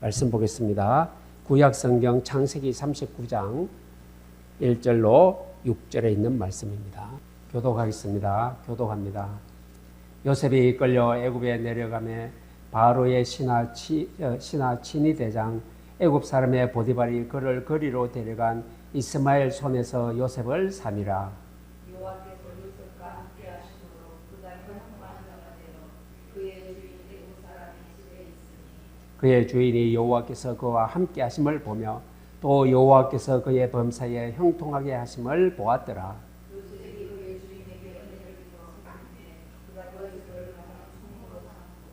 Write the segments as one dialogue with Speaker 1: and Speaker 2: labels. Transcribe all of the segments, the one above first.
Speaker 1: 말씀 보겠습니다. 구약성경 창세기 39장 1절로 6절에 있는 말씀입니다. 교독하겠습니다. 교독합니다. 요셉이 이끌려 애굽에 내려가매 바로의 신하 친위 대장 애굽 사람의 보디발이 그를 거리로 데려간 이스마엘 손에서 요셉을 삼이라.
Speaker 2: 여호와께서 요셉과 함께 하심으로 그가 형통하는 자가 되어 그의 주인 애굽 사람의 집에 있으니
Speaker 1: 그의 주인이 여호와께서 그와 함께 하심을 보며 또 여호와께서 그의 범사에 형통하게 하심을 보았더라.
Speaker 2: 요셉이 그의 주인에게 은혜를 입었으니 그가 요셉을 가장 총무로 삼고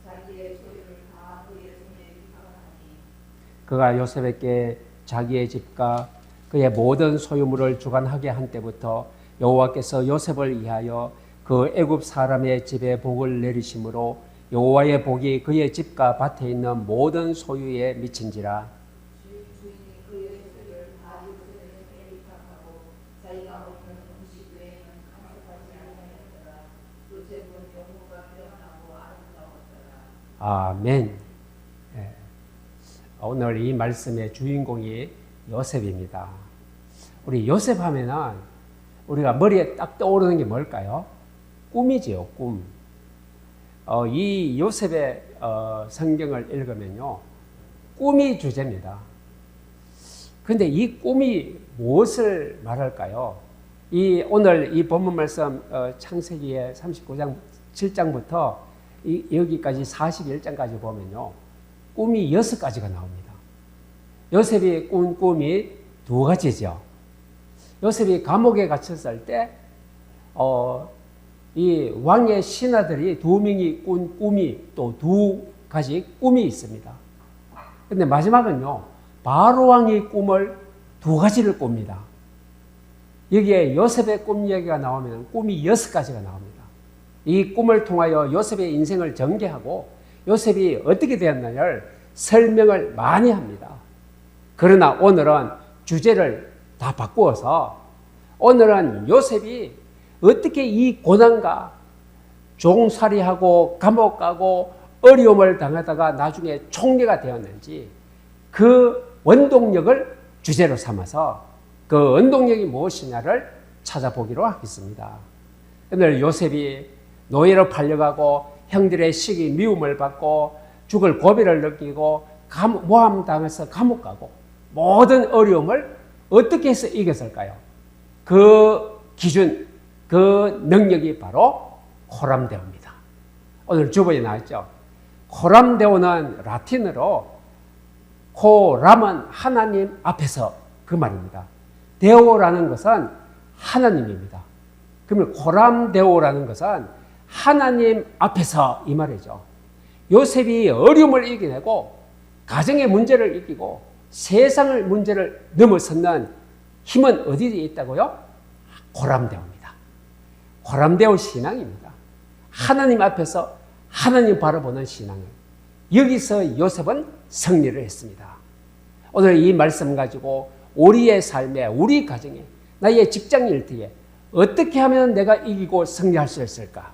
Speaker 2: 자기의 소유를 다 그의 손에 주관하니
Speaker 1: 그가 요셉에게 자기의 집과 그의 모든 소유물을 주관하게 한 때부터 여호와께서 요셉을 위하여 그 애굽 사람의 집에 복을 내리심으로 여호와의 복이 그의 집과 밭에 있는 모든 소유에 미친지라.
Speaker 2: 주인이 그의 소유를 다 요셉의 손에 위탁하고 자기가 먹는 음식 외에는 간섭하지 아니하였더라. 요셉은 영모가 뛰어나고 아름다웠더라.
Speaker 1: 아멘. 예. 오늘 이 말씀의 주인공이 요셉입니다. 우리 요셉 하면은 우리가 머리에 딱 떠오르는 게 뭘까요? 꿈이지요, 꿈. 이 요셉의 성경을 읽으면요, 꿈이 주제입니다. 그런데 이 꿈이 무엇을 말할까요? 오늘 이 본문 말씀 창세기의 39장 7장부터 여기까지 41장까지 보면요, 꿈이 6가지가 나옵니다. 요셉이 꾼 꿈이 2가지죠. 요셉이 감옥에 갇혔을 때 이 왕의 신하들이 2명이 꾼 꿈이 또 2가지 꿈이 있습니다. 근데 마지막은요, 바로 왕이 꿈을 2가지를 꿉니다. 여기에 요셉의 꿈 얘기가 나오면 꿈이 6가지가 나옵니다. 이 꿈을 통하여 요셉의 인생을 전개하고 요셉이 어떻게 되었느냐를 설명을 많이 합니다. 그러나 오늘은 주제를 다 바꾸어서 오늘은 요셉이 어떻게 이 고난과 종살이하고 감옥 가고 어려움을 당하다가 나중에 총리가 되었는지 그 원동력을 주제로 삼아서 그 원동력이 무엇이냐를 찾아보기로 하겠습니다. 오늘 요셉이 노예로 팔려가고 형들의 시기 미움을 받고 죽을 고비를 느끼고 모함당해서 감옥 가고 모든 어려움을 어떻게 해서 이겼을까요? 그 기준, 그 능력이 바로 코람데오입니다. 오늘 주보에 나왔죠. 코람데오는 라틴어로 코람은 하나님 앞에서 그 말입니다. 데오라는 것은 하나님입니다. 그러면 코람데오라는 것은 하나님 앞에서 이 말이죠. 요셉이 어려움을 이겨내고 가정의 문제를 이기고 세상의 문제를 넘어서는 힘은 어디에 있다고요? 코람데오입니다. 코람데오 신앙입니다. 하나님 앞에서 하나님 바라보는 신앙을. 여기서 요셉은 승리를 했습니다. 오늘 이 말씀 가지고 우리의 삶에, 우리 가정에, 나의 직장 일터에 어떻게 하면 내가 이기고 승리할 수 있을까?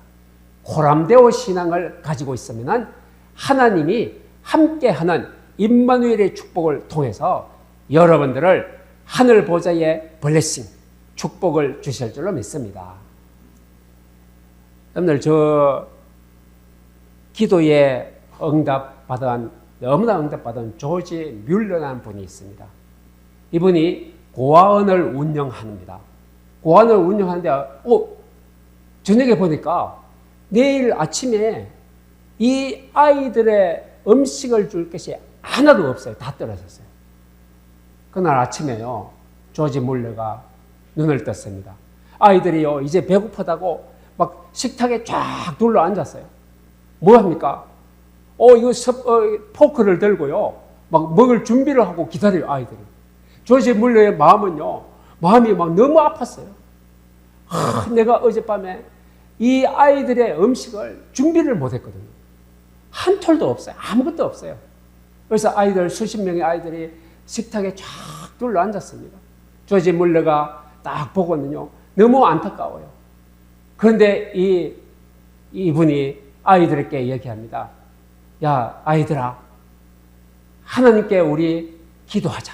Speaker 1: 코람데오 신앙을 가지고 있으면 하나님이 함께하는 임마누엘의 축복을 통해서 여러분들을 하늘 보좌의 블레싱, 축복을 주실 줄로 믿습니다. 여러분들 저 기도에 너무나 응답받은 조지 뮬러라는 분이 있습니다. 이분이 고아원을 운영합니다. 고아원을 운영하는데 저녁에 보니까 내일 아침에 이 아이들의 음식을 줄 것이 하나도 없어요. 다 떨어졌어요. 그날 아침에요, 조지 뮬러가 눈을 떴습니다. 아이들이요, 이제 배고프다고 막 식탁에 쫙 둘러 앉았어요. 뭐 합니까? 이거 포크를 들고요, 막 먹을 준비를 하고 기다려요, 아이들이. 조지 뮬러의 마음이 막 너무 아팠어요. 내가 어젯밤에 이 아이들의 음식을 준비를 못 했거든요. 한 톨도 없어요. 아무것도 없어요. 그래서 수십 명의 아이들이 식탁에 쫙 둘러 앉았습니다. 조지 뮬러가 딱 보고는요, 너무 안타까워요. 그런데 이분이 아이들에게 얘기합니다. 야, 아이들아, 하나님께 우리 기도하자.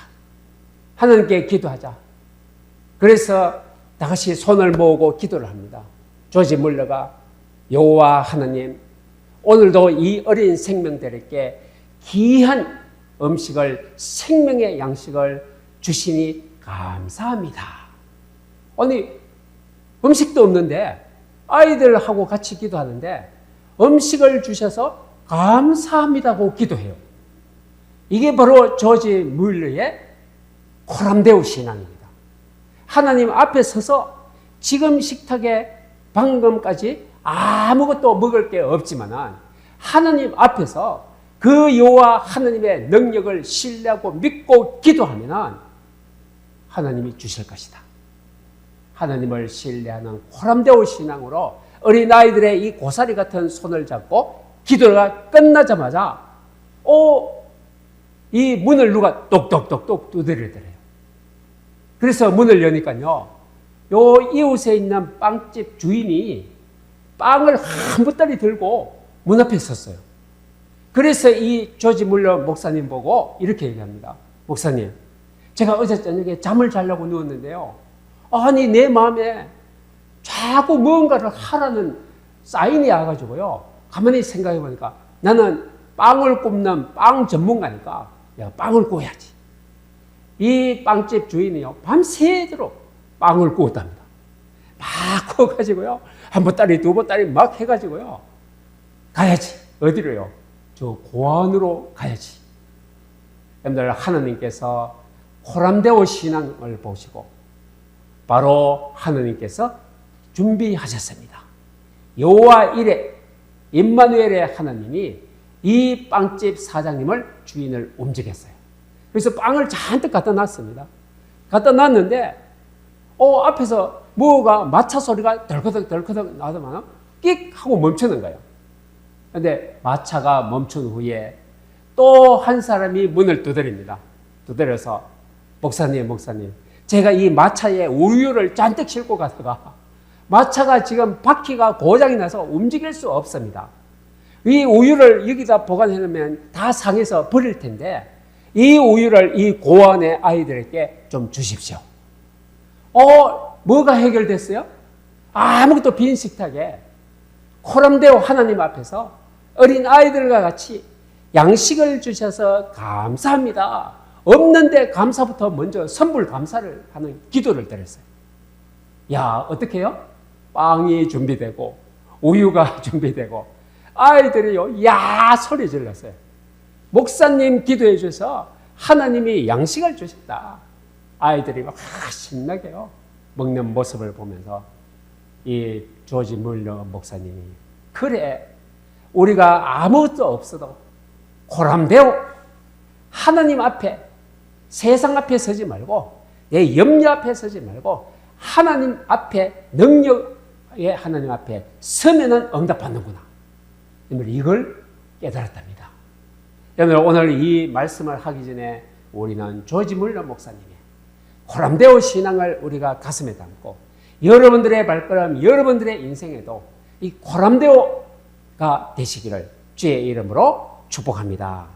Speaker 1: 하나님께 기도하자. 그래서 다시 손을 모으고 기도를 합니다. 조지 물러가 여호와 하나님, 오늘도 이 어린 생명들에게 귀한 음식을, 생명의 양식을 주시니 감사합니다. 아니, 음식도 없는데 아이들하고 같이 기도하는데 음식을 주셔서 감사합니다고 기도해요. 이게 바로 조지 물러의 코람데오 신앙입니다. 하나님 앞에 서서 지금 식탁에 방금까지 아무것도 먹을 게 없지만 하나님 앞에서 그 여호와 하나님의 능력을 신뢰하고 믿고 기도하면 하나님이 주실 것이다. 하나님을 신뢰하는 코람데오 신앙으로 어린아이들의 이 고사리 같은 손을 잡고 기도가 끝나자마자 이 문을 누가 똑똑똑똑 두드리더래요. 그래서 문을 여니까요, 요 이웃에 있는 빵집 주인이 빵을 한 보따리 들고 문 앞에 섰어요. 그래서 이 조지 물러 목사님 보고 이렇게 얘기합니다. 목사님, 제가 어제 저녁에 잠을 자려고 누웠는데요, 아니 내 마음에 자꾸 뭔가를 하라는 사인이 와가지고요, 가만히 생각해 보니까 나는 빵을 굽는 빵 전문가니까 내가 빵을 구워야지. 이 빵집 주인이요, 밤새도록 빵을 구웠답니다. 막 구워가지고요, 한 보따리 두 보따리 막 해가지고요, 가야지. 어디로요? 저 고아원으로 가야지. 여러분들, 하나님께서 코람데오 신앙을 보시고 바로 하나님께서 준비하셨습니다. 여호와 이레 임마누엘의 하나님이 이 빵집 사장님을, 주인을 움직였어요. 그래서 빵을 잔뜩 갖다 놨습니다. 갖다 놨는데 앞에서 뭐가 마차 소리가 덜커덕 덜커덕 나더만 끽 하고 멈추는 거예요. 그런데 마차가 멈춘 후에 또 한 사람이 문을 두드립니다. 두드려서 목사님, 제가 이 마차에 우유를 잔뜩 싣고 가다가 마차가 지금 바퀴가 고장이 나서 움직일 수 없습니다. 이 우유를 여기다 보관해 놓으면 다 상해서 버릴 텐데 이 우유를 이 고아원의 아이들에게 좀 주십시오. 뭐가 해결됐어요? 아무것도 빈 식탁에 코람데오 하나님 앞에서 어린 아이들과 같이 양식을 주셔서 감사합니다. 없는데 감사부터 먼저 선불 감사를 하는 기도를 드렸어요. 야, 어떻게 해요? 빵이 준비되고 우유가 준비되고 아이들이요, 야 소리 질렀어요. 목사님 기도해 주셔서 하나님이 양식을 주셨다. 아이들이 막 신나게요 먹는 모습을 보면서 이 조지 물러 목사님이, 그래, 우리가 아무것도 없어도 코람데오 하나님 앞에, 세상 앞에 서지 말고 내 염려 앞에 서지 말고 하나님 앞에, 능력의 하나님 앞에 서면은 응답받는구나. 이걸 깨달았답니다. 여러분, 오늘 이 말씀을 하기 전에 우리는 조지 물러 목사님의 코람데오 신앙을 우리가 가슴에 담고 여러분들의 발걸음, 여러분들의 인생에도 이 코람데오가 되시기를 주의 이름으로 축복합니다.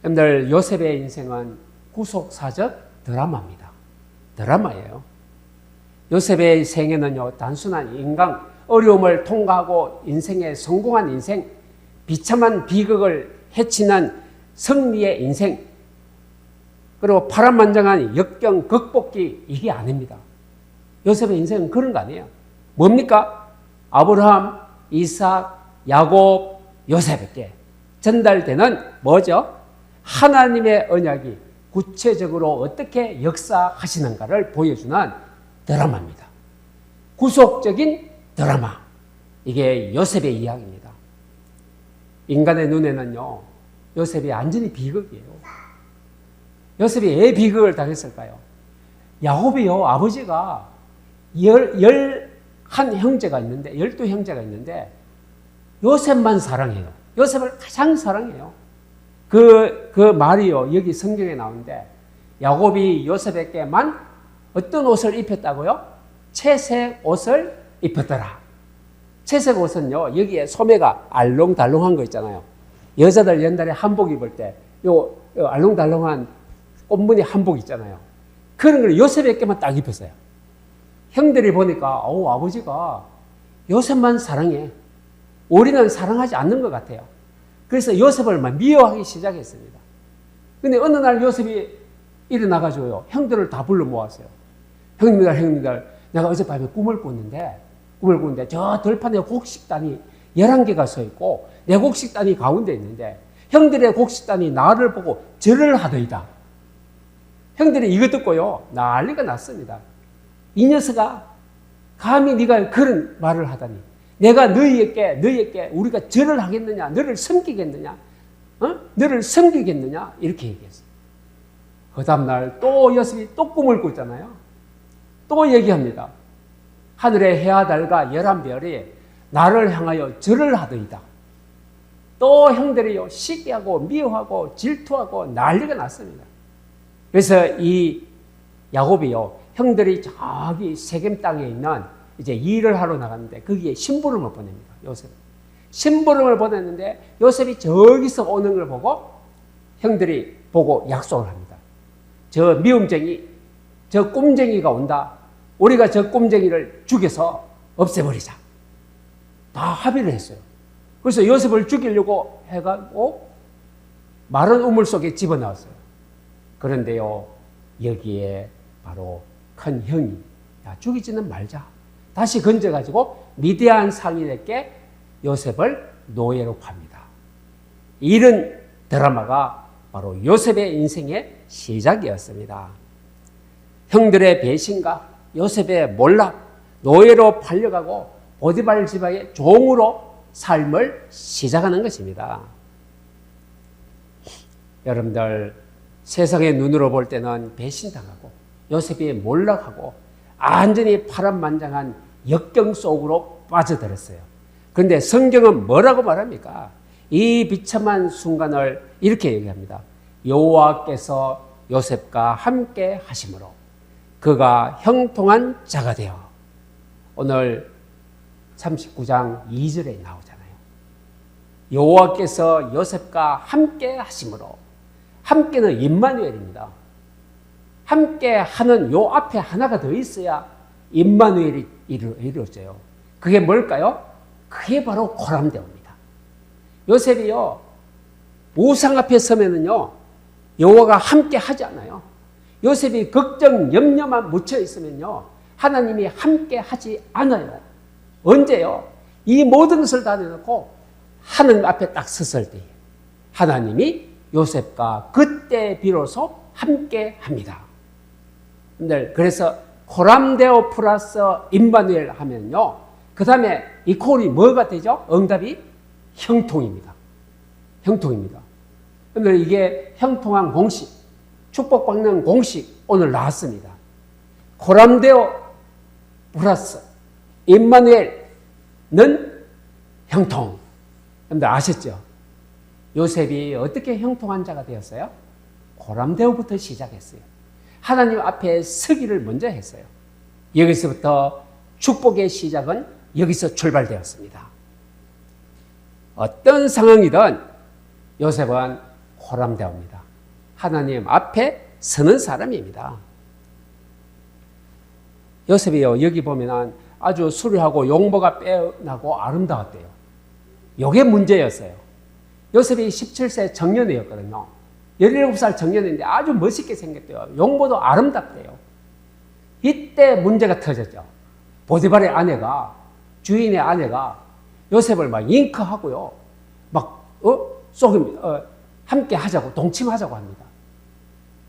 Speaker 1: 여러분들, 요셉의 인생은 구속사적 드라마입니다. 드라마예요. 요셉의 생애는요, 단순한 인간, 어려움을 통과하고 인생에 성공한 인생, 비참한 비극을 헤치는 승리의 인생, 그리고 파란만장한 역경 극복기, 이게 아닙니다. 요셉의 인생은 그런 거 아니에요. 뭡니까? 아브라함, 이삭, 야곱, 요셉에게 전달되는 뭐죠? 하나님의 언약이 구체적으로 어떻게 역사하시는가를 보여주는 드라마입니다. 구속적인 드라마. 이게 요셉의 이야기입니다. 인간의 눈에는요, 요셉이 완전히 비극이에요. 요셉이 왜 비극을 당했을까요? 야곱이요, 아버지가 11 형제가 있는데, 12형제가 있는데 요셉만 사랑해요. 요셉을 가장 사랑해요. 그 말이요, 여기 성경에 나오는데, 야곱이 요셉에게만 어떤 옷을 입혔다고요? 채색 옷을 입혔더라. 채색 옷은요, 여기에 소매가 알롱달롱한 거 있잖아요. 여자들 옛날에 한복 입을 때 요 알롱달롱한 꽃무늬 한복 있잖아요. 그런 걸 요셉에게만 딱 입혔어요. 형들이 보니까 아버지가 요셉만 사랑해. 우리는 사랑하지 않는 것 같아요. 그래서 요셉을 막 미워하기 시작했습니다. 근데 어느 날 요셉이 일어나가지고요, 형들을 다 불러 모았어요. 형님들, 내가 어젯밤에 꿈을 꿨는데 저 들판에 곡식단이 11개가 서 있고 내 곡식단이 가운데 있는데 형들의 곡식단이 나를 보고 절을 하더이다. 형들이 이거 듣고요, 난리가 났습니다. 이 녀석아, 감히 네가 그런 말을 하다니. 내가 너희에게 우리가 절을 하겠느냐? 너를 섬기겠느냐? 너를 섬기겠느냐? 이렇게 얘기했어요. 그 다음날 또 요셉이 또 꿈을 꿨잖아요. 또 얘기합니다. 하늘의 해와 달과 11별이 나를 향하여 절을 하더이다. 또 형들이요, 시기하고 미워하고 질투하고 난리가 났습니다. 그래서 이 야곱이요, 형들이 저기 세겜 땅에 있는 이제 일을 하러 나갔는데 거기에 심부름을 보냅니다. 요셉. 심부름을 보냈는데 요셉이 저기서 오는 걸 보고 형들이 보고 약속을 합니다. 저 미움쟁이, 저 꼼쟁이가 온다. 우리가 저 꼼쟁이를 죽여서 없애버리자. 다 합의를 했어요. 그래서 요셉을 죽이려고 해가지고 마른 우물 속에 집어넣었어요. 그런데요, 여기에 바로 큰 형이 야, 죽이지는 말자. 다시 건져가지고 미디안 상인에게 요셉을 노예로 팝니다. 이런 드라마가 바로 요셉의 인생의 시작이었습니다. 형들의 배신과 요셉의 몰락, 노예로 팔려가고 보디발 지방의 종으로 삶을 시작하는 것입니다. 여러분들, 세상의 눈으로 볼 때는 배신당하고 요셉이 몰락하고 완전히 파란만장한 역경 속으로 빠져들었어요. 그런데 성경은 뭐라고 말합니까? 이 비참한 순간을 이렇게 얘기합니다. 여호와께서 요셉과 함께 하심으로 그가 형통한 자가 되어, 오늘 39장 2절에 나오잖아요. 여호와께서 요셉과 함께 하심으로, 함께는 임마누엘입니다. 함께 하는 요 앞에 하나가 더 있어야 임마누엘이 이루어져요. 그게 뭘까요? 그게 바로 고람대오입니다. 요셉이요, 우상 앞에 서면은요, 여호와가 함께 하지 않아요. 요셉이 걱정, 염려만 묻혀 있으면요, 하나님이 함께 하지 않아요. 언제요? 이 모든 것을 다 내놓고 하나님 앞에 딱 섰을 때 하나님이 요셉과 그때 비로소 함께 합니다. 그래서 고람데오 플러스 임마누엘 하면요, 그 다음에 이 콜이 뭐가 되죠? 응답이 형통입니다. 형통입니다. 근데 이게 형통한 공식, 축복받는 공식 오늘 나왔습니다. 고람데오 플러스 임마누엘은 형통. 여러분들 아셨죠? 요셉이 어떻게 형통한 자가 되었어요? 고람데오부터 시작했어요. 하나님 앞에 서기를 먼저 했어요. 여기서부터 축복의 시작은 여기서 출발되었습니다. 어떤 상황이든 요셉은 고람되옵니다. 하나님 앞에 서는 사람입니다. 요셉이요, 여기 보면 아주 수려하고 용모가 빼어나고 아름다웠대요. 이게 문제였어요. 요셉이 17세 정년이었거든요. 17살 정년인데 아주 멋있게 생겼대요. 용모도 아름답대요. 이때 문제가 터졌죠. 보디발의 아내가, 주인의 아내가 요셉을 막 잉크하고요, 막 함께 하자고, 동침하자고 합니다.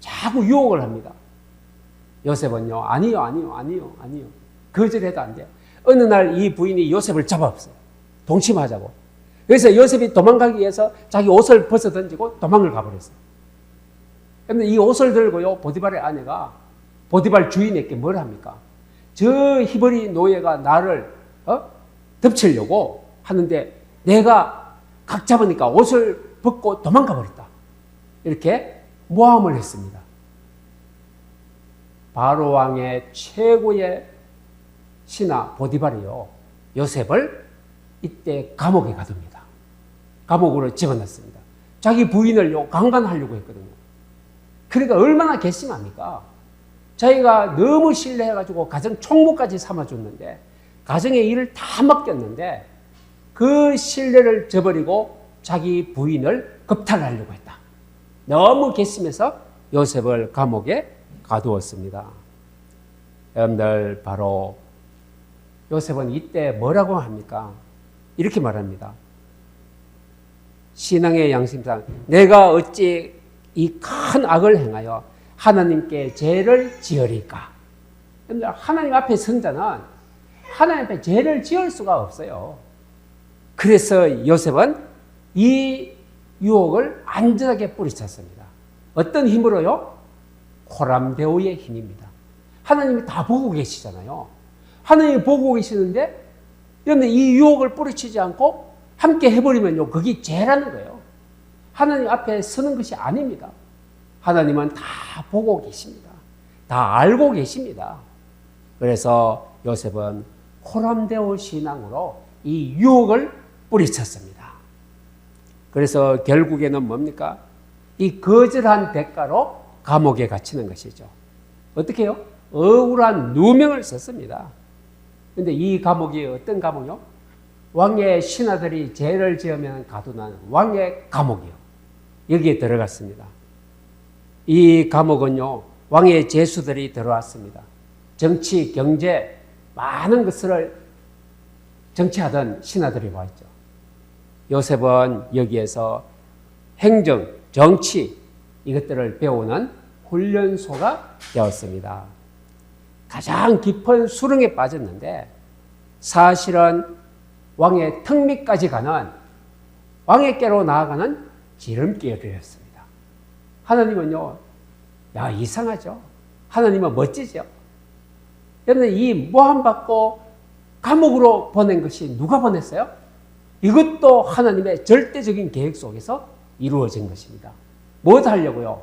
Speaker 1: 자꾸 유혹을 합니다. 요셉은요, 아니요. 거절해도 안 돼요. 어느 날 이 부인이 요셉을 잡아왔어요. 동침하자고. 그래서 요셉이 도망가기 위해서 자기 옷을 벗어던지고 도망을 가버렸어요. 그런데 이 옷을 들고요, 보디발의 아내가 보디발 주인에게 뭘 합니까? 저 히브리 노예가 나를 덮치려고 하는데 내가 각 잡으니까 옷을 벗고 도망가 버렸다. 이렇게 모함을 했습니다. 바로 왕의 최고의 신하 보디발이요, 요셉을 이때 감옥에 가둡니다. 감옥으로 집어넣습니다. 자기 부인을 강간하려고 했거든요. 그러니까 얼마나 괘씸합니까? 자기가 너무 신뢰해가지고 가정 총무까지 삼아줬는데 가정의 일을 다 맡겼는데 그 신뢰를 저버리고 자기 부인을 겁탈하려고 했다. 너무 괘씸해서 요셉을 감옥에 가두었습니다. 여러분들 바로 요셉은 이때 뭐라고 합니까? 이렇게 말합니다. 신앙의 양심상 내가 어찌 이 큰 악을 행하여 하나님께 죄를 지으리까? 여러분들 하나님 앞에 선 자는 하나님 앞에 죄를 지을 수가 없어요. 그래서 요셉은 이 유혹을 안전하게 뿌리쳤습니다. 어떤 힘으로요? 호람대오의 힘입니다. 하나님이 다 보고 계시잖아요. 하나님이 보고 계시는데 여러분 이 유혹을 뿌리치지 않고 함께 해버리면요, 그게 죄라는 거예요. 하나님 앞에 서는 것이 아닙니다. 하나님은 다 보고 계십니다. 다 알고 계십니다. 그래서 요셉은 호람대오 신앙으로 이 유혹을 뿌리쳤습니다. 그래서 결국에는 뭡니까? 이 거절한 대가로 감옥에 갇히는 것이죠. 어떻게 해요? 억울한 누명을 썼습니다. 그런데 이 감옥이 어떤 감옥이요? 왕의 신하들이 죄를 지으면 가두는 왕의 감옥이요. 여기에 들어갔습니다. 이 감옥은요, 왕의 죄수들이 들어왔습니다. 정치, 경제, 많은 것을 정치하던 신하들이 와 있죠. 요셉은 여기에서 행정, 정치, 이것들을 배우는 훈련소가 되었습니다. 가장 깊은 수렁에 빠졌는데 사실은 왕의 턱 밑까지 가는 왕에게로 나아가는 지름길이었습니다. 하나님은요, 야, 이상하죠? 하나님은 멋지죠? 여러분, 이 모함받고 감옥으로 보낸 것이 누가 보냈어요? 이것도 하나님의 절대적인 계획 속에서 이루어진 것입니다. 뭐 하려고요?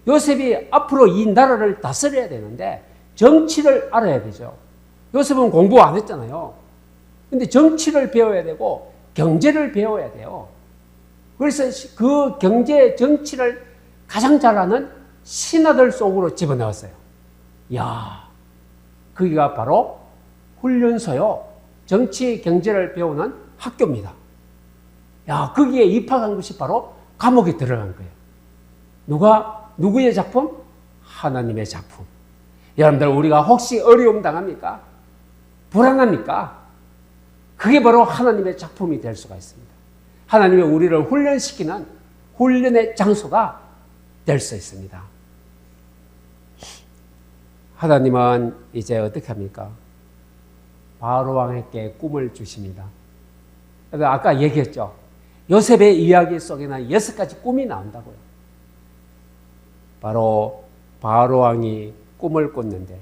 Speaker 1: 요셉이 앞으로 이 나라를 다스려야 되는데 정치를 알아야 되죠. 요셉은 공부 안 했잖아요. 근데 정치를 배워야 되고 경제를 배워야 돼요. 그래서 그 경제, 정치를 가장 잘하는 신하들 속으로 집어넣었어요. 이야, 거기가 바로 훈련소요. 정치, 경제를 배우는 학교입니다. 야, 거기에 입학한 것이 바로 감옥에 들어간 거예요. 누구의 작품? 하나님의 작품. 여러분들, 우리가 혹시 어려움 당합니까? 불안합니까? 그게 바로 하나님의 작품이 될 수가 있습니다. 하나님이 우리를 훈련시키는 훈련의 장소가 될 수 있습니다. 하나님은 이제 어떻게 합니까? 바로 왕에게 꿈을 주십니다. 아까 얘기했죠. 요셉의 이야기 속에는 6가지 꿈이 나온다고요. 바로 바로 왕이 꿈을 꿨는데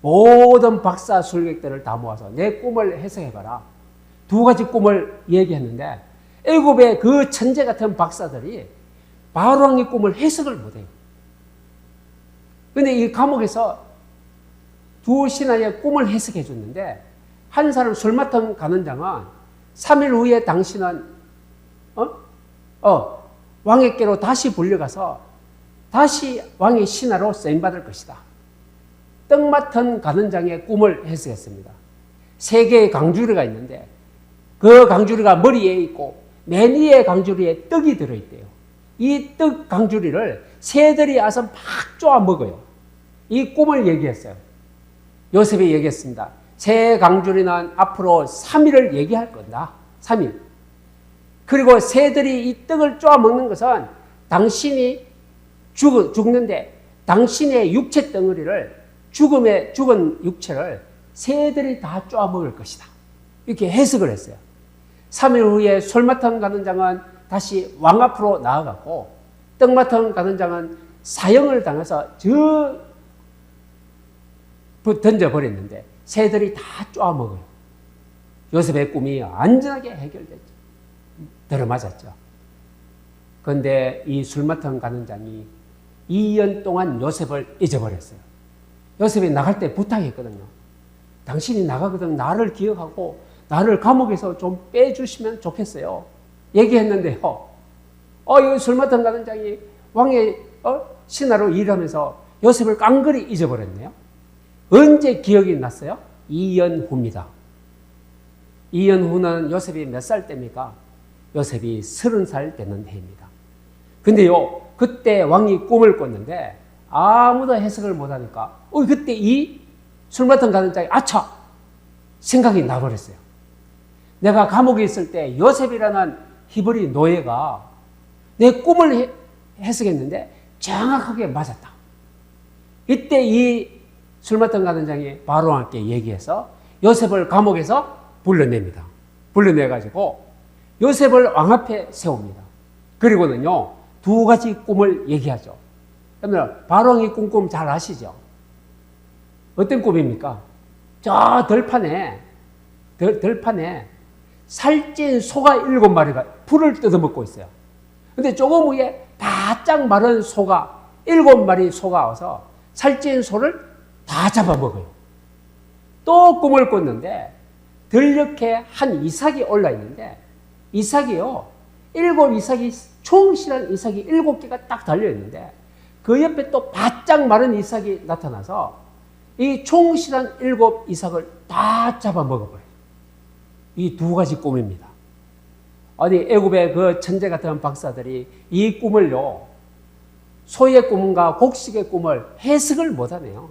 Speaker 1: 모든 박사 술객들을 다 모아서 내 꿈을 해석해봐라. 2가지 꿈을 얘기했는데 애굽의 그 천재 같은 박사들이 바로 왕의 꿈을 해석을 못해요. 그런데 이 감옥에서 2 신하의 꿈을 해석해 줬는데 한 사람 술 맡은 가는 장은 3일 후에 당신은 왕에게로 다시 불려가서 다시 왕의 신하로 쓰임받을 것이다. 떡 맡은 가는 장의 꿈을 해석했습니다. 3개의 강주리가 있는데 그 강주리가 머리에 있고 맨 위에 강주리에 떡이 들어있대요. 이 떡 강주리를 새들이 와서 막 쪼아 먹어요. 이 꿈을 얘기했어요. 요셉이 얘기했습니다. 새 강주리는 앞으로 3일을 얘기할 건다. 3일. 그리고 새들이 이 떡을 쪼아 먹는 것은 당신이 죽는데 당신의 육체 덩어리를 죽은 육체를 새들이 다 쪼아 먹을 것이다. 이렇게 해석을 했어요. 3일 후에 솔마탕 가는 장은 다시 왕 앞으로 나아갔고 떡마탕 가는 장은 사형을 당해서 던져버렸는데 새들이 다 쪼아먹어요. 요셉의 꿈이 안전하게 해결됐죠. 들어맞았죠. 그런데 이 술마탕 가는 장이 2년 동안 요셉을 잊어버렸어요. 요셉이 나갈 때 부탁했거든요. 당신이 나가거든 나를 기억하고 나를 감옥에서 좀 빼주시면 좋겠어요. 얘기했는데요. 이 술 맡은 가는 장이 왕의 신하로 일하면서 요셉을 깡그리 잊어버렸네요. 언제 기억이 났어요? 이연후입니다. 이연후는 요셉이 몇 살 때입니까? 요셉이 30살 되는 해입니다. 근데요, 그때 왕이 꿈을 꿨는데 아무도 해석을 못하니까 그때 이 술 맡은 가는 장이 아차! 생각이 나버렸어요. 내가 감옥에 있을 때 요셉이라는 히브리 노예가 내 꿈을 해석했는데 정확하게 맞았다. 이때 이 술 맡은 가는 장이 바로왕께 얘기해서 요셉을 감옥에서 불러냅니다. 불러내가지고 요셉을 왕 앞에 세웁니다. 그리고는요, 2가지 꿈을 얘기하죠. 여러분, 바로왕이 꿈 잘 아시죠? 어떤 꿈입니까? 저 들판에 살찐 소가 7마리가 풀을 뜯어먹고 있어요. 근데 조금 위에 바짝 마른 소가 7마리 소가 와서 살찐 소를 다 잡아먹어요. 또 꿈을 꿨는데 들 옆에 한 이삭이 올라 있는데 이삭이요, 7이삭이 충실한 이삭이 7개가 딱 달려 있는데 그 옆에 또 바짝 마른 이삭이 나타나서 이 충실한 7이삭을 다 잡아먹어버려요. 이 2가지 꿈입니다. 애굽의 그 천재 같은 박사들이 이 꿈을요, 소의 꿈과 곡식의 꿈을 해석을 못하네요.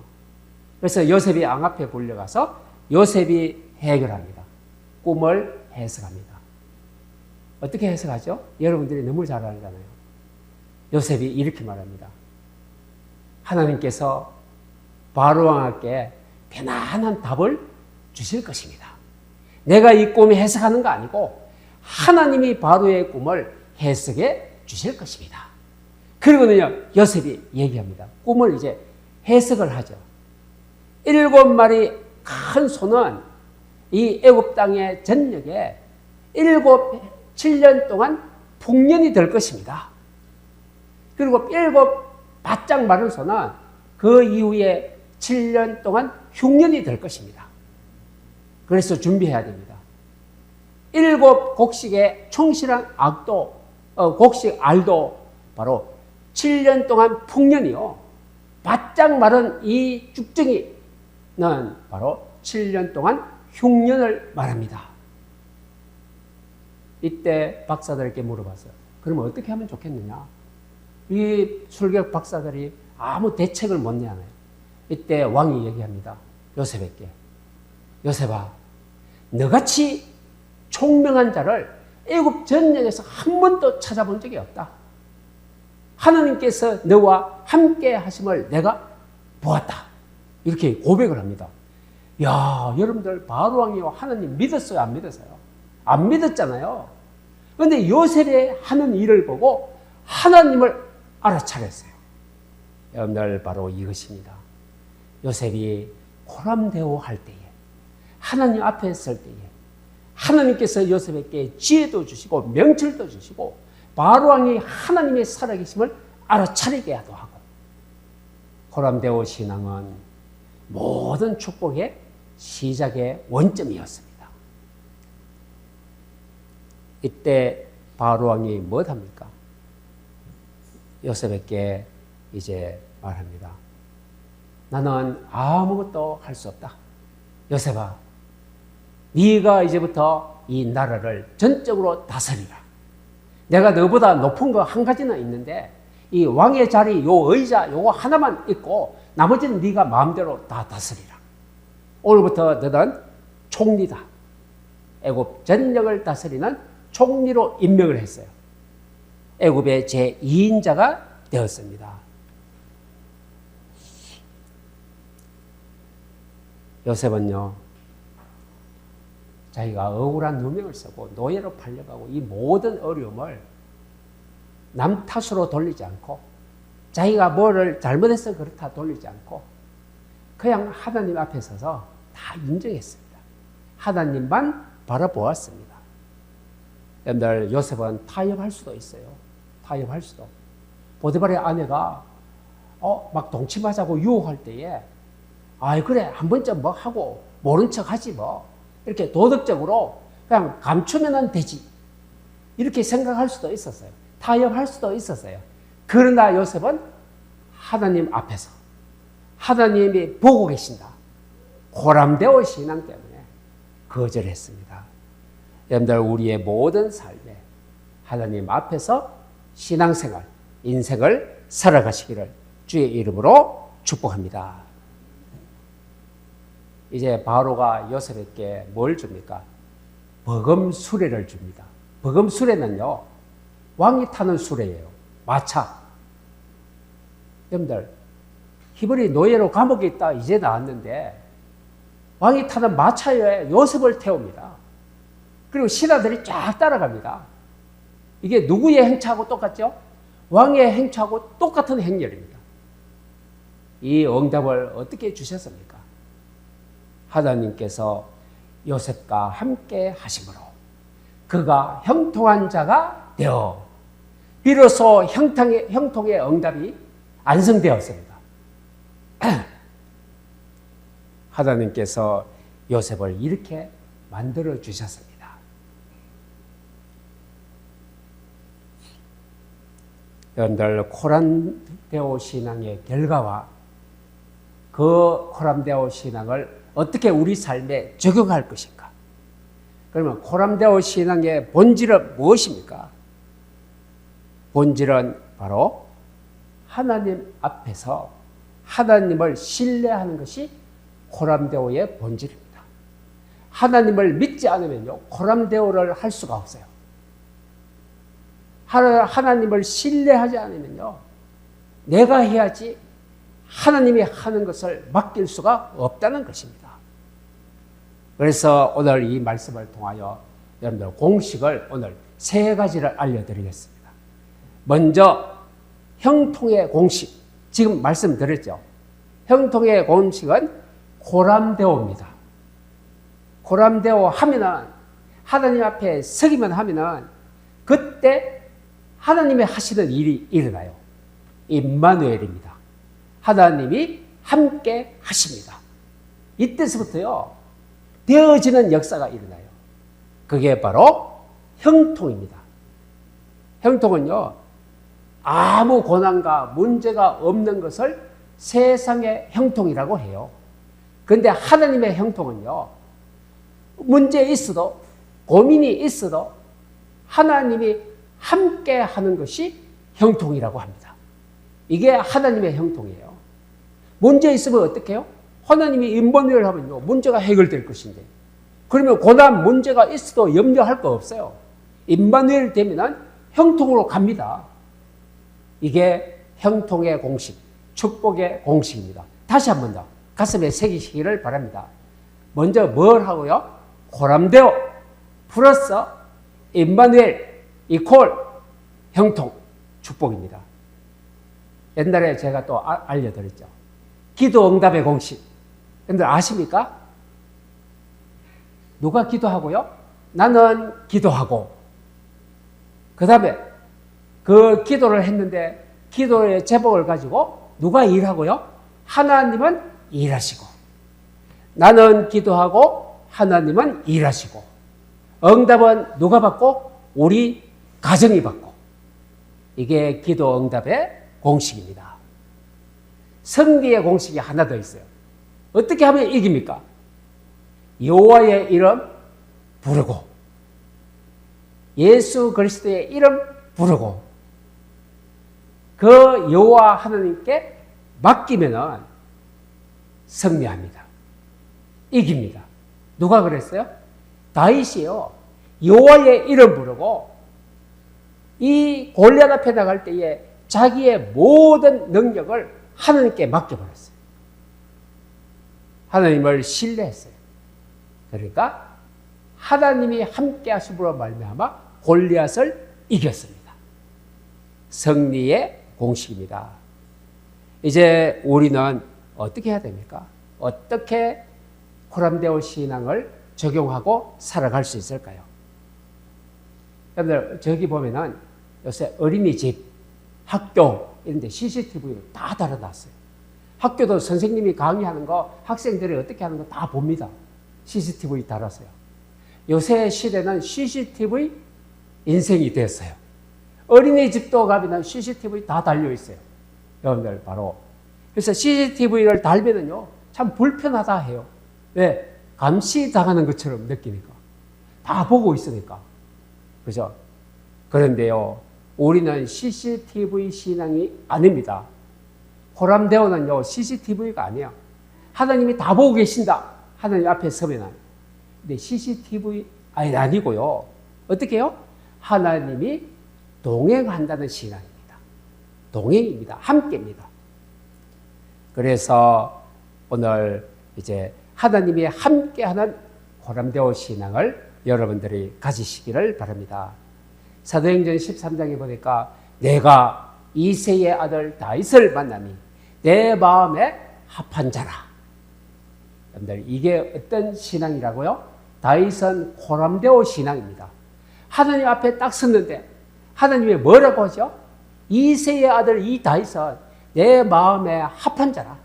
Speaker 1: 그래서 요셉이 왕 앞에 불려가서 요셉이 해결합니다. 꿈을 해석합니다. 어떻게 해석하죠? 여러분들이 너무 잘 알잖아요. 요셉이 이렇게 말합니다. 하나님께서 바로왕에게 편안한 답을 주실 것입니다. 내가 이 꿈을 해석하는 거 아니고 하나님이 바로의 꿈을 해석해 주실 것입니다. 그리고는요, 요셉이 얘기합니다. 꿈을 이제 해석을 하죠. 7마리 큰 소는 이 애굽 땅의 전역에 7년 동안 풍년이 될 것입니다. 그리고 7 바짝 마른 소는 그 이후에 7년 동안 흉년이 될 것입니다. 그래서 준비해야 됩니다. 7 곡식의 충실한 곡식 알도 바로 7년 동안 풍년이요, 바짝 마른 이 쭉정이는 바로 7년 동안 흉년을 말합니다. 이때 박사들에게 물어봤어요. 그러면 어떻게 하면 좋겠느냐? 이 술객 박사들이 아무 대책을 못 내잖아요. 이때 왕이 얘기합니다. 요셉에게. 요셉아, 너같이 총명한 자를 애굽 전역에서 한 번도 찾아본 적이 없다. 하나님께서 너와 함께 하심을 내가 보았다. 이렇게 고백을 합니다. 야, 여러분들 바로왕이 하나님 믿었어요? 안 믿었어요? 안 믿었잖아요. 그런데 요셉이 하는 일을 보고 하나님을 알아차렸어요. 여러분들 바로 이것입니다. 요셉이 호람대오 할 때에, 하나님 앞에 있을 때에 하나님께서 요셉에게 지혜도 주시고 명철도 주시고 바로왕이 하나님의 살아계심을 알아차리게 하도 하고, 호람대오 신앙은 모든 축복의 시작의 원점이었습니다. 이때 바로왕이 무엇합니까? 요셉에게 이제 말합니다. 나는 아무것도 할 수 없다. 요셉아, 네가 이제부터 이 나라를 전적으로 다스리라. 내가 너보다 높은 거 한 가지는 있는데 이 왕의 자리, 요 의자 요거 하나만 있고 나머지는 네가 마음대로 다 다스리라. 오늘부터 너는 총리다. 애굽 전역을 다스리는 총리로 임명을 했어요. 애굽의 제2인자가 되었습니다. 요셉은요, 자기가 억울한 누명을 쓰고 노예로 팔려가고 이 모든 어려움을 남 탓으로 돌리지 않고, 자기가 뭐를 잘못해서 그렇다 돌리지 않고 그냥 하나님 앞에 서서 다 인정했습니다. 하나님만 바라보았습니다. 여러분들, 요셉은 타협할 수도 있어요. 타협할 수도. 보디발의 아내가 막 동침하자고 유혹할 때에 그래 한 번쯤 뭐 하고 모른 척 하지 뭐, 이렇게 도덕적으로 그냥 감추면 되지, 이렇게 생각할 수도 있었어요. 타협할 수도 있었어요. 그러나 요셉은 하나님 앞에서 하나님이 보고 계신다. 고람되어 신앙 때문에 거절했습니다. 여러분들 우리의 모든 삶에 하나님 앞에서 신앙생활, 인생을 살아가시기를 주의 이름으로 축복합니다. 이제 바로가 요셉에게 뭘 줍니까? 버금 수레를 줍니다. 버금 수레는요, 왕이 타는 수레예요. 마차. 여러분들, 히브리 노예로 감옥에 있다 이제 나왔는데 왕이 타는 마차에 요셉을 태웁니다. 그리고 신하들이 쫙 따라갑니다. 이게 누구의 행차하고 똑같죠? 왕의 행차하고 똑같은 행렬입니다. 이 응답을 어떻게 주셨습니까? 하나님께서 요셉과 함께 하심으로 그가 형통한 자가 되어 비로소 형통의 응답이 완성되었습니다. 하나님께서 요셉을 이렇게 만들어 주셨습니다. 여러분들 코람데오 신앙의 결과와 그 코람데오 신앙을 어떻게 우리 삶에 적용할 것인가? 그러면 코람데오 신앙의 본질은 무엇입니까? 본질은 바로 하나님 앞에서 하나님을 신뢰하는 것이 코람데오의 본질입니다. 하나님을 믿지 않으면요, 코람데오를 할 수가 없어요. 하나님을 신뢰하지 않으면요, 내가 해야지 하나님이 하는 것을 맡길 수가 없다는 것입니다. 그래서 오늘 이 말씀을 통하여 여러분들 공식을 오늘 3가지를 알려드리겠습니다. 먼저 형통의 공식, 지금 말씀드렸죠. 형통의 공식은 코람데오입니다. 코람데오 하면은 하나님 앞에 서기만 하면은 그때 하나님이 하시는 일이 일어나요. 임마누엘입니다. 하나님이 함께 하십니다. 이때서부터요, 되어지는 역사가 일어나요. 그게 바로 형통입니다. 형통은요, 아무 고난과 문제가 없는 것을 세상의 형통이라고 해요. 그런데 하나님의 형통은요, 문제 있어도, 고민이 있어도 하나님이 함께 하는 것이 형통이라고 합니다. 이게 하나님의 형통이에요. 문제 있으면 어떻게 해요? 하나님이 임마누엘 하면요, 문제가 해결될 것인데. 그러면 고난 문제가 있어도 염려할 거 없어요. 임마누엘 되면은 형통으로 갑니다. 이게 형통의 공식, 축복의 공식입니다. 다시 한 번 더 가슴에 새기시기를 바랍니다. 먼저 뭘 하고요? 코람데오 플러스 임마누엘 이퀄 형통, 축복입니다. 옛날에 제가 또 알려드렸죠. 기도 응답의 공식. 여러분들 아십니까? 누가 기도하고요? 나는 기도하고. 그 다음에 그 기도를 했는데 기도의 제목을 가지고 누가 일하고요? 하나님은 일하시고. 나는 기도하고 하나님은 일하시고. 응답은 누가 받고? 우리 가정이 받고. 이게 기도 응답의 공식입니다. 승리의 공식이 하나 더 있어요. 어떻게 하면 이깁니까? 여호와의 이름 부르고, 예수 그리스도의 이름 부르고, 그 여호와 하나님께 맡기면은 승리합니다. 이깁니다. 누가 그랬어요? 다윗이요. 여호와의 이름 부르고 이 골리앗 앞에 나갈 때에 자기의 모든 능력을 하나님께 맡겨버렸어요. 하나님을 신뢰했어요. 그러니까 하나님이 함께 하심으로 말미암아 골리앗을 이겼습니다. 승리의 공식입니다. 이제 우리는 어떻게 해야 됩니까? 어떻게 코람데오 신앙을 적용하고 살아갈 수 있을까요? 여러분들 저기 보면은 요새 어린이집, 학교 이런 데 CCTV로 다 달아놨어요. 학교도 선생님이 강의하는 거 학생들이 어떻게 하는 거 다 봅니다. CCTV 달았어요. 요새 시대는 CCTV 인생이 됐어요. 어린이집도 가면 CCTV 다 달려 있어요. 여러분들 바로. 그래서 CCTV를 달면은요, 참 불편하다 해요. 왜? 감시당하는 것처럼 느끼니까. 다 보고 있으니까. 그죠? 그런데요, 우리는 CCTV 신앙이 아닙니다. 호람대오는요, CCTV가 아니에요. 하나님이 다 보고 계신다. 하나님 앞에 서면. 근데 CCTV 아니고요. 어떻게 해요? 하나님이 동행한다는 신앙입니다. 동행입니다. 함께입니다. 그래서 오늘 이제 하나님이 함께하는 호람대오 신앙을 여러분들이 가지시기를 바랍니다. 사도행전 13장에 보니까 내가 이새의 아들 다윗을 만나니 내 마음에 합한 자라. 여러분들 이게 어떤 신앙이라고요? 다윗은 호람대오 신앙입니다. 하나님 앞에 딱 섰는데 하나님이 뭐라고 하죠? 이새의 아들 이 다윗은 내 마음에 합한 자라.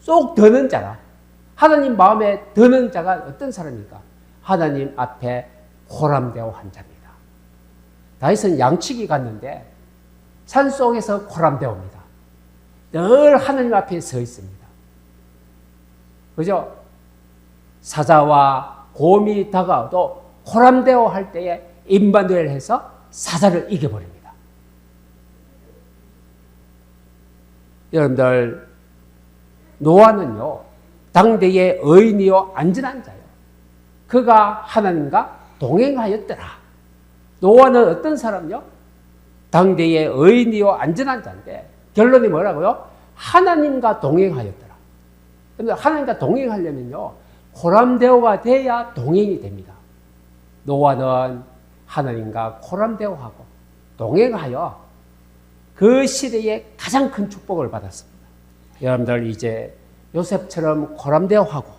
Speaker 1: 쏙 드는 자라. 하나님 마음에 드는 자가 어떤 사람입니까? 하나님 앞에 호람대오 한 자입니다. 다윗은 양치기 갔는데 산속에서 호람대오입니다. 늘 하나님 앞에 서 있습니다. 그죠? 사자와 곰이 다가와도 호람대오 할 때에 임마누엘 해서 사자를 이겨버립니다. 여러분들, 노아는요, 당대의 의인이요 안전한 자요. 그가 하나님과 동행하였더라. 노아는 어떤 사람요? 당대의 의인이요 안전한 자인데 결론이 뭐라고요? 하나님과 동행하였더라. 그런데 하나님과 동행하려면요, 호람대오가 돼야 동행이 됩니다. 노아는 하나님과 호람대오하고 동행하여 그 시대에 가장 큰 축복을 받았습니다. 여러분들 이제 요셉처럼 호람대오하고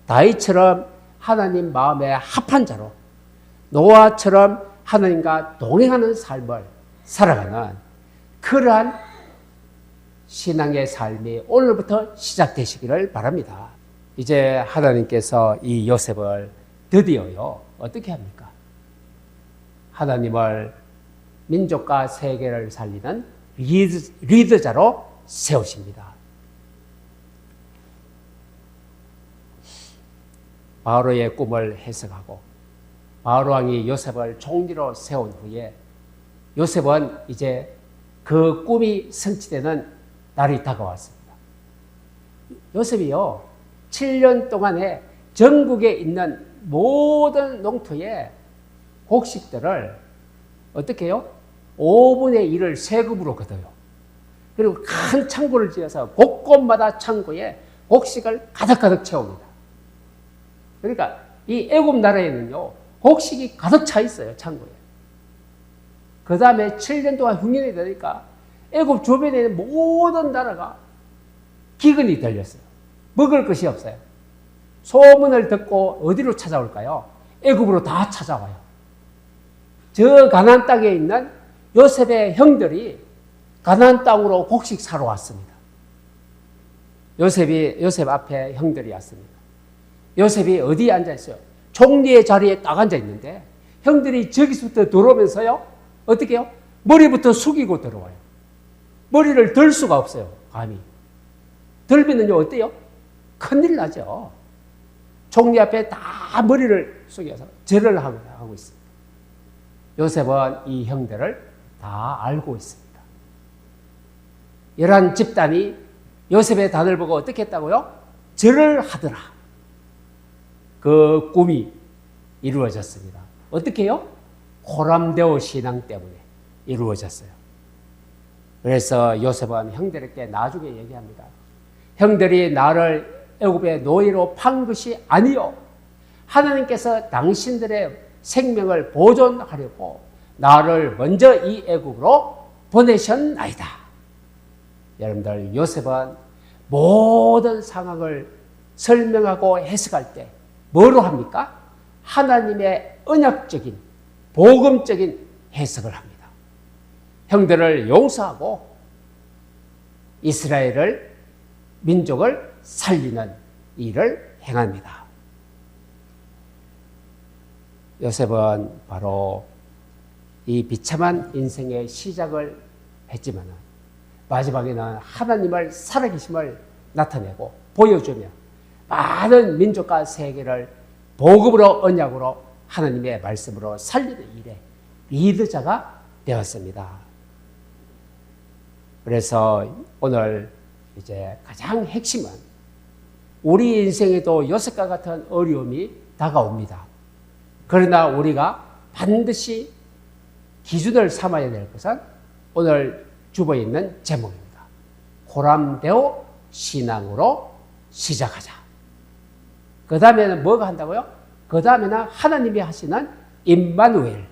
Speaker 1: 다윗처럼 하나님 마음에 합한 자로 노아처럼 하나님과 동행하는 삶을 살아가는 그러한 신앙의 삶이 오늘부터 시작되시기를 바랍니다. 이제 하나님께서 이 요셉을 드디어요, 어떻게 합니까? 하나님을 민족과 세계를 살리는 리더자로 세우십니다. 바로의 꿈을 해석하고 바로 왕이 요셉을 총리로 세운 후에 요셉은 이제 그 꿈이 성취되는 날이 다가왔습니다. 요셉이요, 7년 동안에 전국에 있는 모든 농토의 곡식들을 어떻게 해요? 5분의 1을 세금으로 걷어요. 그리고 큰 창고를 지어서 곳곳마다 창고에 곡식을 가득가득 채웁니다. 그러니까 이 애굽 나라에는요, 곡식이 가득 차 있어요, 창고에. 그 다음에 7년 동안 흉년이 되니까 애굽 주변에 있는 모든 나라가 기근이 들렸어요. 먹을 것이 없어요. 소문을 듣고 어디로 찾아올까요? 애굽으로 다 찾아와요. 저 가나안 땅에 있는 요셉의 형들이 가나안 땅으로 곡식 사러 왔습니다. 요셉 앞에 형들이 왔습니다. 요셉이 어디에 앉아 있어요? 총리의 자리에 딱 앉아 있는데 형들이 저기서부터 들어오면서요, 어떻게 해요? 머리부터 숙이고 들어와요. 머리를 들 수가 없어요, 감히. 들면은요, 어때요? 큰일 나죠. 총리 앞에 다 머리를 숙여서 절을 하고 있습니다. 요셉은 이 형들을 다 알고 있습니다. 11 집단이 요셉의 단을 보고 어떻게 했다고요? 절을 하더라. 그 꿈이 이루어졌습니다. 어떻게 해요? 호람대오 신앙 때문에 이루어졌어요. 그래서 요셉은 형들에게 나중에 얘기합니다. 형들이 나를 애굽의 노예로 판 것이 아니요, 하나님께서 당신들의 생명을 보존하려고 나를 먼저 이 애굽으로 보내셨나이다. 여러분들, 요셉은 모든 상황을 설명하고 해석할 때 뭐로 합니까? 하나님의 언약적인 복음적인 해석을 합니다. 형들을 용서하고 이스라엘을, 민족을 살리는 일을 행합니다. 요셉은 바로 이 비참한 인생의 시작을 했지만 마지막에는 하나님을 살아계심을 나타내고 보여주며 많은 민족과 세계를 복음으로 언약으로 하나님의 말씀으로 살리는 일에 리더자가 되었습니다. 그래서 오늘 이제 가장 핵심은 우리 인생에도 요셉과 같은 어려움이 다가옵니다. 그러나 우리가 반드시 기준을 삼아야 될 것은 오늘 주보에 있는 제목입니다. 고람되어 신앙으로 시작하자. 그 다음에는 뭐가 한다고요? 그 다음에는 하나님이 하시는 임마누엘.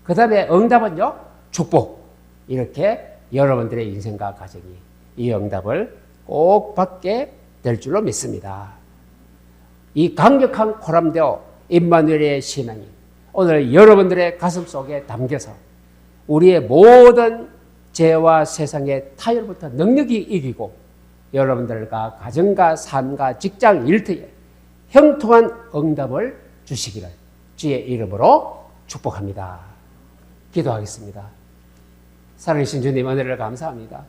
Speaker 1: 그 다음에 응답은요? 축복. 이렇게 여러분들의 인생과 가정이 이 응답을 꼭 받게 될 줄로 믿습니다. 이 강력한 고람되어 임마누엘의 신앙이 오늘 여러분들의 가슴 속에 담겨서 우리의 모든 죄와 세상의 타협부터 능력이 이기고 여러분들과 가정과 삶과 직장 일터에 형통한 응답을 주시기를 주의 이름으로 축복합니다. 기도하겠습니다. 살아계신 주님 은혜를 감사합니다.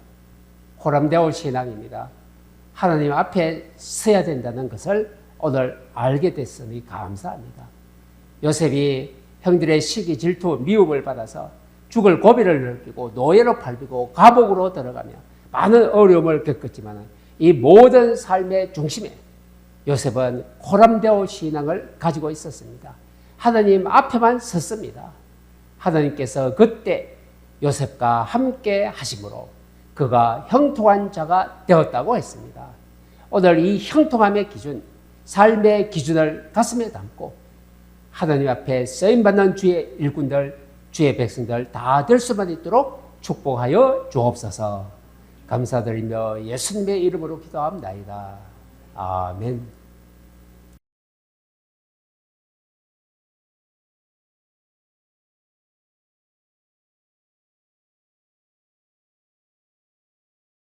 Speaker 1: 고람되어 신앙입니다. 하나님 앞에 서야 된다는 것을 오늘 알게 됐으니 감사합니다. 요셉이 형들의 시기, 질투, 미움을 받아서 죽을 고비를 느끼고 노예로 팔리고 감옥으로 들어가며 많은 어려움을 겪었지만 이 모든 삶의 중심에 요셉은 고람되어 신앙을 가지고 있었습니다. 하나님 앞에만 섰습니다. 하나님께서 그때 요셉과 함께 하심으로 그가 형통한 자가 되었다고 했습니다. 오늘 이 형통함의 기준, 삶의 기준을 가슴에 담고 하나님 앞에 쓰임받는 주의 일꾼들, 주의 백성들 다 될 수만 있도록 축복하여 주옵소서. 감사드리며 예수님의 이름으로 기도합니다. 아멘.